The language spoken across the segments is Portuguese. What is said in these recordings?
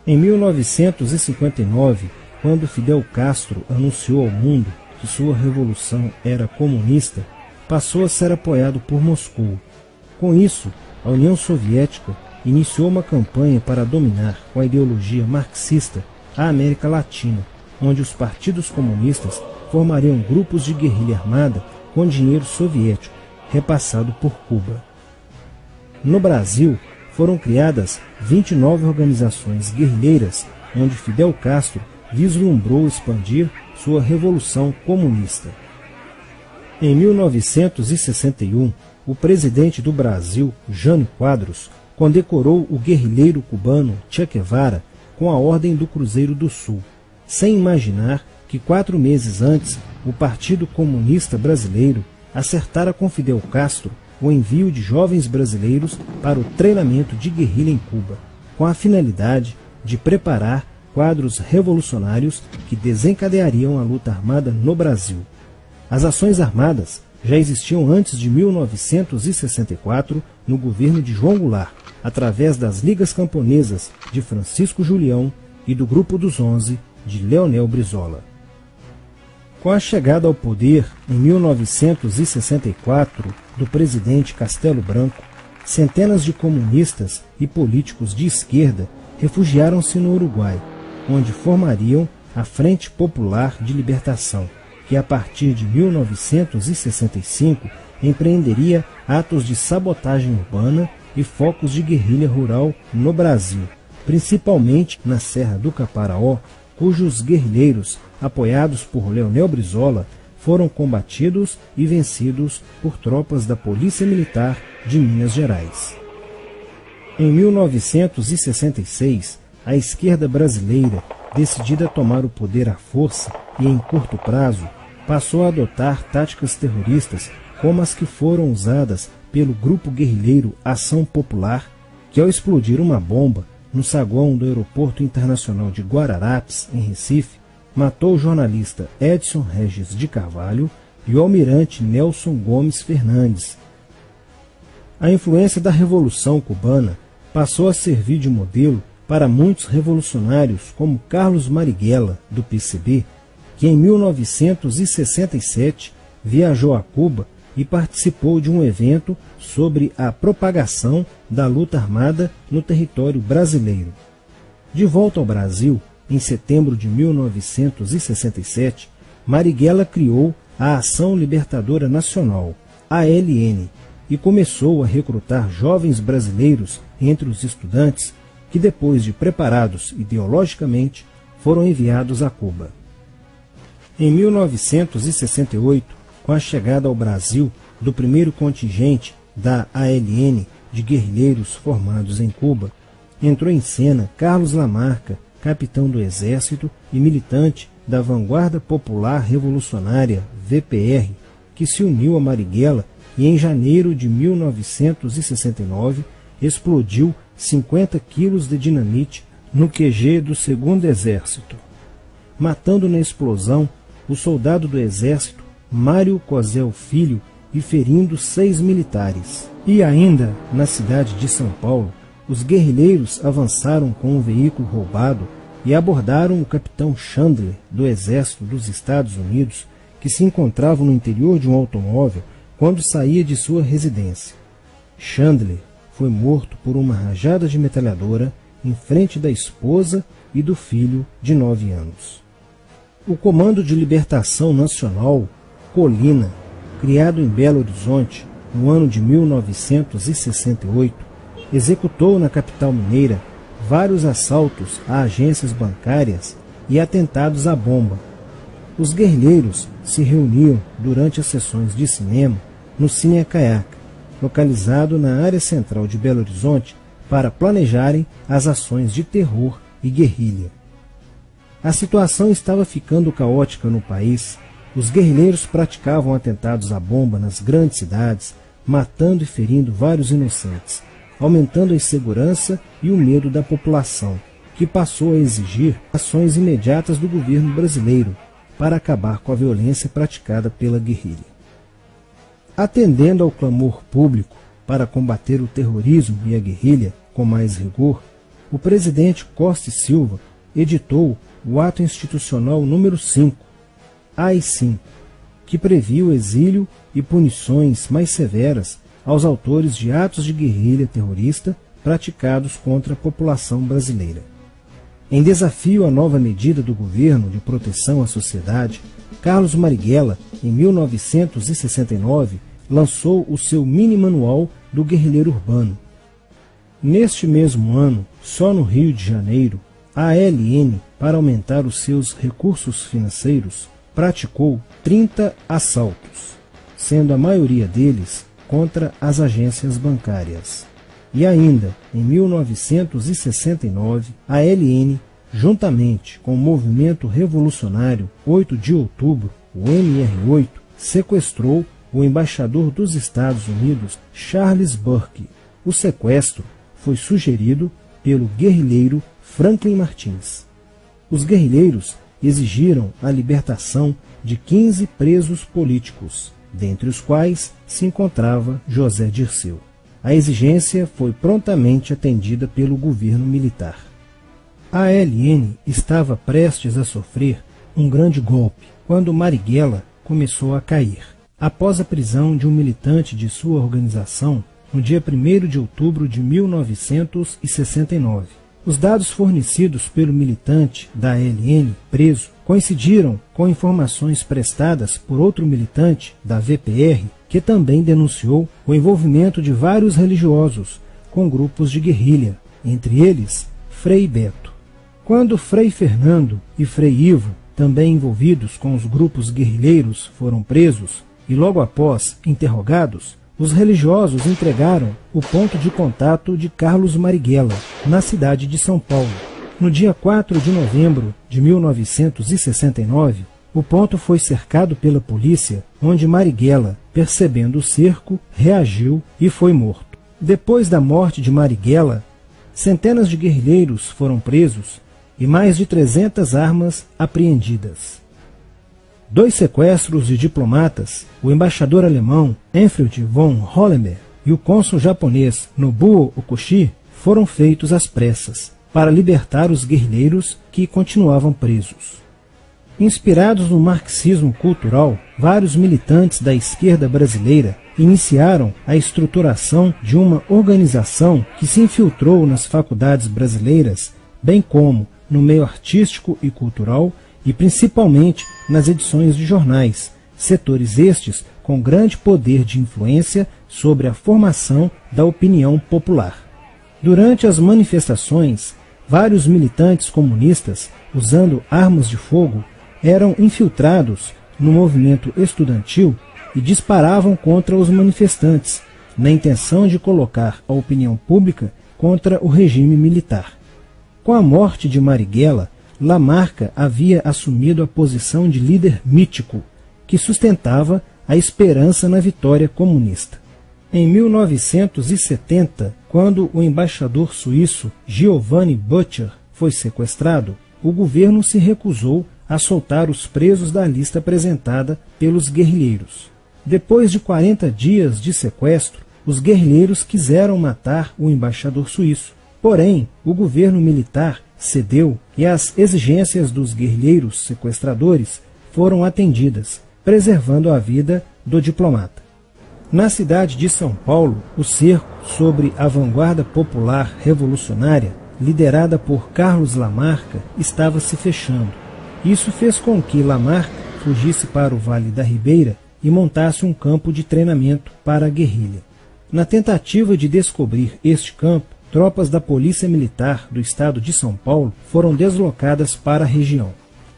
Em 1959, quando Fidel Castro anunciou ao mundo que sua revolução era comunista, passou a ser apoiado por Moscou. Com isso, a União Soviética iniciou uma campanha para dominar com a ideologia marxista a América Latina, onde os partidos comunistas formariam grupos de guerrilha armada com dinheiro soviético, repassado por Cuba. No Brasil, foram criadas 29 organizações guerrilheiras, onde Fidel Castro vislumbrou expandir sua revolução comunista. Em 1961, o presidente do Brasil, Jânio Quadros, condecorou o guerrilheiro cubano Che Guevara com a Ordem do Cruzeiro do Sul, sem imaginar que 4 meses antes o Partido Comunista Brasileiro acertara com Fidel Castro o envio de jovens brasileiros para o treinamento de guerrilha em Cuba, com a finalidade de preparar quadros revolucionários que desencadeariam a luta armada no Brasil. As ações armadas já existiam antes de 1964 no governo de João Goulart, através das Ligas Camponesas de Francisco Julião e do Grupo dos 11 de Leonel Brizola. Com a chegada ao poder, em 1964, do presidente Castelo Branco, centenas de comunistas e políticos de esquerda refugiaram-se no Uruguai, onde formariam a Frente Popular de Libertação, que a partir de 1965 empreenderia atos de sabotagem urbana e focos de guerrilha rural no Brasil, principalmente na Serra do Caparaó, cujos guerrilheiros, apoiados por Leonel Brizola, foram combatidos e vencidos por tropas da Polícia Militar de Minas Gerais. Em 1966, a esquerda brasileira, decidida a tomar o poder à força e em curto prazo, passou a adotar táticas terroristas como as que foram usadas pelo grupo guerrilheiro Ação Popular, que ao explodir uma bomba no saguão do Aeroporto Internacional de Guararapes, em Recife, matou o jornalista Edson Regis de Carvalho e o almirante Nelson Gomes Fernandes. A influência da Revolução Cubana passou a servir de modelo para muitos revolucionários como Carlos Marighella, do PCB, que em 1967 viajou a Cuba e participou de um evento sobre a propagação da luta armada no território brasileiro. De volta ao Brasil, em setembro de 1967, Marighella criou a Ação Libertadora Nacional, ALN, e começou a recrutar jovens brasileiros entre os estudantes que, depois de preparados ideologicamente, foram enviados a Cuba. Em 1968, com a chegada ao Brasil do primeiro contingente da ALN de guerrilheiros formados em Cuba, entrou em cena Carlos Lamarca, capitão do Exército e militante da Vanguarda Popular Revolucionária, VPR, que se uniu a Marighella e em janeiro de 1969 explodiu 50 quilos de dinamite no QG do 2º Exército, matando na explosão o soldado do Exército Mário Cosel Filho e ferindo 6 militares. E ainda, na cidade de São Paulo, os guerrilheiros avançaram com um veículo roubado e abordaram o capitão Chandler, do Exército dos Estados Unidos, que se encontrava no interior de um automóvel quando saía de sua residência. Chandler foi morto por uma rajada de metralhadora em frente da esposa e do filho de 9 anos. O Comando de Libertação Nacional, Colina, criado em Belo Horizonte no ano de 1968, executou na capital mineira vários assaltos a agências bancárias e atentados à bomba. Os guerrilheiros se reuniam durante as sessões de cinema no Cine Caiaca, localizado na área central de Belo Horizonte, para planejarem as ações de terror e guerrilha. A situação estava ficando caótica no país. Os guerrilheiros praticavam atentados à bomba nas grandes cidades, matando e ferindo vários inocentes, aumentando a insegurança e o medo da população, que passou a exigir ações imediatas do governo brasileiro para acabar com a violência praticada pela guerrilha. Atendendo ao clamor público para combater o terrorismo e a guerrilha com mais rigor, o presidente Costa e Silva editou o Ato Institucional número 5, AI-5, que previa o exílio e punições mais severas aos autores de atos de guerrilha terrorista praticados contra a população brasileira. Em desafio à nova medida do governo de proteção à sociedade, Carlos Marighella, em 1969, lançou o seu mini-manual do guerrilheiro urbano. Neste mesmo ano, só no Rio de Janeiro, a ALN, para aumentar os seus recursos financeiros, praticou 30 assaltos, sendo a maioria deles contra as agências bancárias. E ainda, em 1969, a ALN, juntamente com o movimento revolucionário 8 de outubro, o MR8, sequestrou o embaixador dos Estados Unidos, Charles Burke. O sequestro foi sugerido pelo guerrilheiro Franklin Martins. Os guerrilheiros exigiram a libertação de 15 presos políticos, dentre os quais se encontrava José Dirceu. A exigência foi prontamente atendida pelo governo militar. A ALN estava prestes a sofrer um grande golpe quando Marighella começou a cair. Após a prisão de um militante de sua organização, no dia 1º de outubro de 1969. Os dados fornecidos pelo militante da ALN preso coincidiram com informações prestadas por outro militante da VPR, que também denunciou o envolvimento de vários religiosos com grupos de guerrilha, entre eles Frei Beto. Quando Frei Fernando e Frei Ivo, também envolvidos com os grupos guerrilheiros, foram presos e logo após interrogados, os religiosos entregaram o ponto de contato de Carlos Marighella, na cidade de São Paulo. No dia 4 de novembro de 1969, o ponto foi cercado pela polícia, onde Marighella, percebendo o cerco, reagiu e foi morto. Depois da morte de Marighella, centenas de guerrilheiros foram presos e mais de 300 armas apreendidas. 2 sequestros de diplomatas, o embaixador alemão Enfried von Hollenberg e o cônsul japonês Nobuo Okushi, foram feitos às pressas, para libertar os guerrilheiros que continuavam presos. Inspirados no marxismo cultural, vários militantes da esquerda brasileira iniciaram a estruturação de uma organização que se infiltrou nas faculdades brasileiras, bem como no meio artístico e cultural, e principalmente nas edições de jornais, setores estes com grande poder de influência sobre a formação da opinião popular. Durante as manifestações, vários militantes comunistas, usando armas de fogo, eram infiltrados no movimento estudantil e disparavam contra os manifestantes, na intenção de colocar a opinião pública contra o regime militar. Com a morte de Marighella, Lamarca havia assumido a posição de líder mítico, que sustentava a esperança na vitória comunista. Em 1970, quando o embaixador suíço Giovanni Butcher foi sequestrado, o governo se recusou a soltar os presos da lista apresentada pelos guerrilheiros. Depois de 40 dias de sequestro, os guerrilheiros quiseram matar o embaixador suíço. Porém, o governo militar cedeu e as exigências dos guerrilheiros sequestradores foram atendidas, preservando a vida do diplomata. Na cidade de São Paulo, o cerco sobre a vanguarda popular revolucionária, liderada por Carlos Lamarca, estava se fechando. Isso fez com que Lamarca fugisse para o Vale da Ribeira e montasse um campo de treinamento para a guerrilha. Na tentativa de descobrir este campo, tropas da Polícia Militar do estado de São Paulo foram deslocadas para a região.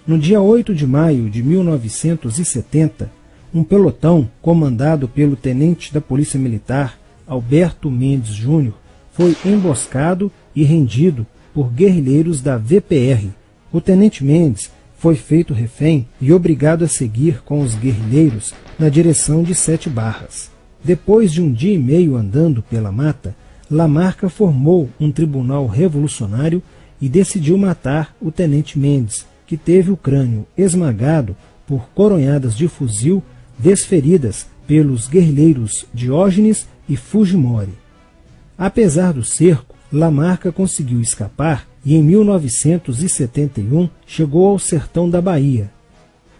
No dia 8 de maio de 1970, um pelotão comandado pelo tenente da Polícia Militar, Alberto Mendes Júnior, foi emboscado e rendido por guerrilheiros da VPR. O tenente Mendes foi feito refém e obrigado a seguir com os guerrilheiros na direção de 7 Barras. Depois de um dia e meio andando pela mata, Lamarca formou um tribunal revolucionário e decidiu matar o tenente Mendes, que teve o crânio esmagado por coronhadas de fuzil desferidas pelos guerrilheiros Diógenes e Fujimori. Apesar do cerco, Lamarca conseguiu escapar e em 1971 chegou ao sertão da Bahia.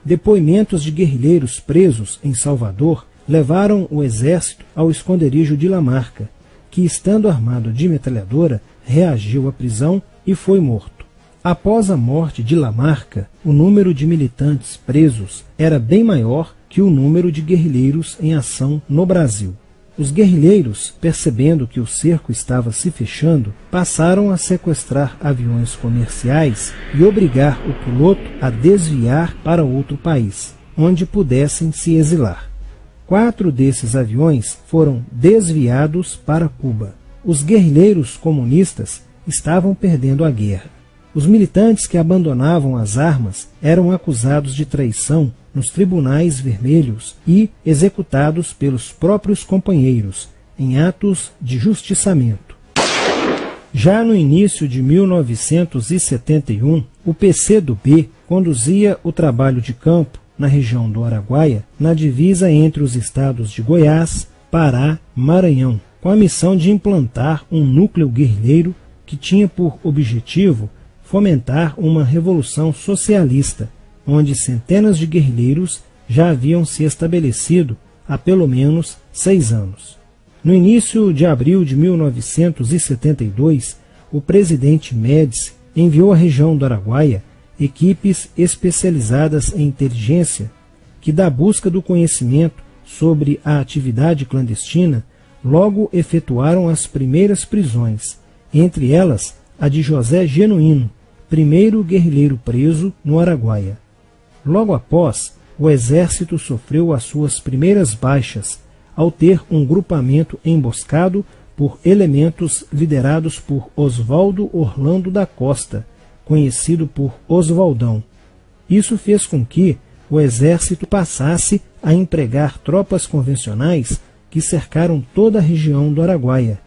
Depoimentos de guerrilheiros presos em Salvador levaram o exército ao esconderijo de Lamarca, que, estando armado de metralhadora, reagiu à prisão e foi morto. Após a morte de Lamarca, o número de militantes presos era bem maior que o número de guerrilheiros em ação no Brasil. Os guerrilheiros, percebendo que o cerco estava se fechando, passaram a sequestrar aviões comerciais e obrigar o piloto a desviar para outro país, onde pudessem se exilar. 4 desses aviões foram desviados para Cuba. Os guerrilheiros comunistas estavam perdendo a guerra. Os militantes que abandonavam as armas eram acusados de traição nos tribunais vermelhos e executados pelos próprios companheiros, em atos de justiçamento. Já no início de 1971, o PCdoB conduzia o trabalho de campo na região do Araguaia, na divisa entre os estados de Goiás, Pará e Maranhão, com a missão de implantar um núcleo guerrilheiro que tinha por objetivo fomentar uma revolução socialista, onde centenas de guerrilheiros já haviam se estabelecido há pelo menos 6 anos. No início de abril de 1972, o presidente Médici enviou à região do Araguaia equipes especializadas em inteligência que, da busca do conhecimento sobre a atividade clandestina, logo efetuaram as primeiras prisões, entre elas a de José Genuíno, primeiro guerrilheiro preso no Araguaia. Logo após, o exército sofreu as suas primeiras baixas, ao ter um grupamento emboscado por elementos liderados por Oswaldo Orlando da Costa, conhecido por Oswaldão. Isso fez com que o exército passasse a empregar tropas convencionais que cercaram toda a região do Araguaia.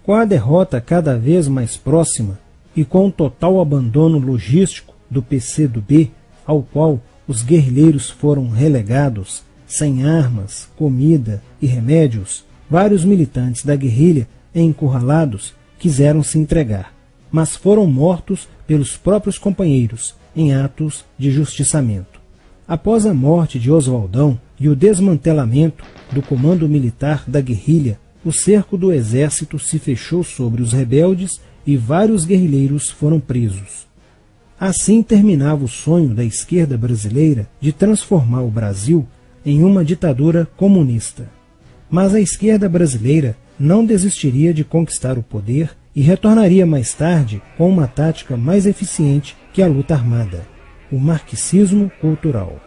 Com a derrota cada vez mais próxima e com o total abandono logístico do PCdoB, ao qual os guerrilheiros foram relegados, sem armas, comida e remédios, vários militantes da guerrilha, encurralados, quiseram se entregar, mas foram mortos pelos próprios companheiros em atos de justiçamento. Após a morte de Oswaldão e o desmantelamento do comando militar da guerrilha, o cerco do exército se fechou sobre os rebeldes e vários guerrilheiros foram presos. Assim terminava o sonho da esquerda brasileira de transformar o Brasil em uma ditadura comunista. Mas a esquerda brasileira não desistiria de conquistar o poder e retornaria mais tarde com uma tática mais eficiente que a luta armada: o marxismo cultural.